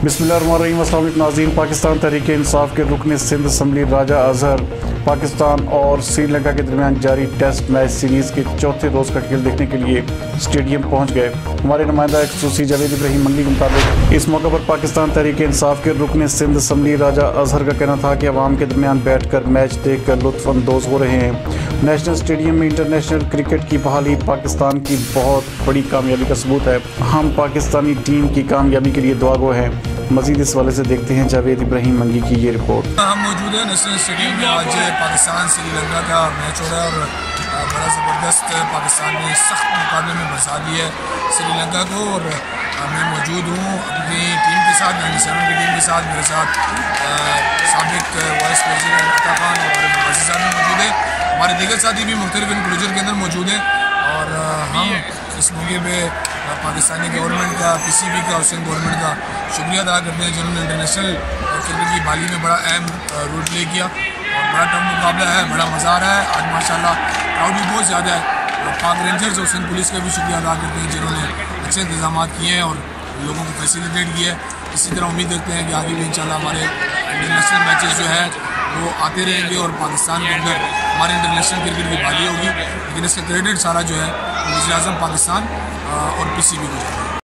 बिस्मिल्लाहिर्रहमानिर्रहीम। अस्सलाम वालेकुम नाज़रीन। पाकिस्तान तहरीक इंसाफ के रुकन सिंध असम्बली राजा अजहर पाकिस्तान और श्रीलंका के दरमियान जारी टेस्ट मैच सीरीज़ के चौथे रोज़ का खेल देखने के लिए स्टेडियम पहुंच गए। हमारे नुमाइंदा खसूसी जावेद इब्राहिम मंडी के मुताबिक इस मौके पर पाकिस्तान तहरीक इंसाफ के रुकन सिंध असम्बली राजा अजहर का कहना था कि अवाम के दरमियान बैठ कर मैच देख कर लुत्फ़अंदोज़ हो रहे हैं। नेशनल स्टेडियम में इंटरनेशनल क्रिकेट की बहाली पाकिस्तान की बहुत बड़ी कामयाबी का सबूत है। हम पाकिस्तानी टीम की कामयाबी के लिए दुआगो हैं। मजीद इस वाले से देखते हैं जावेद इब्राहिम मंगी की ये रिपोर्ट। हम मौजूद हैं नेशनल स्टेडियम में। आज पाकिस्तान श्रीलंका का मैच हो रहा है और बड़ा ज़बरदस्त पाकिस्तान ने सख्त मुकाबले में बरसा दी है श्रीलंका को। और मैं मौजूद हूँ अपनी टीम के साथ, 97 की टीम के साथ। मेरे साथ साबिक वाइस प्रेसिडेंट अता खान और वासी साहब भी मौजूद है। हमारे दीगर साथी भी मुख्तलिफ इंक्लूजन के अंदर मौजूद हैं। और हम इस मौके पर पाकिस्तानी गवर्नमेंट का, पीसीबी का, हुसैन गवर्नमेंट का शुक्रिया अदा करते हैं जिन्होंने इंटरनेशनल क्रिकेट की बहाली में बड़ा अहम रोल प्ले किया। और बड़ा टफ मुकाबला है, बड़ा मज़ा आ रहा है आज माशाल्लाह। क्राउड भी बहुत ज़्यादा है। पाक रेंजर्स और हुसैन पुलिस का भी शुक्रिया अदा करते हैं जिन्होंने अच्छे इंतजाम किए हैं और लोगों को फैसिलिटेट किया है। इसी तरह उम्मीद रखते हैं कि आगे भी इंशाल्लाह हमारे इंटरनेशनल मैचेस जो है वो आते रहेंगे और पाकिस्तान के अंदर हमारे इंटरनेशनल क्रिकेट की बहाली होगी। लेकिन इसका क्रेडिट सारा जो है वज़ीर-ए-आज़म पाकिस्तान और पीसीबी को।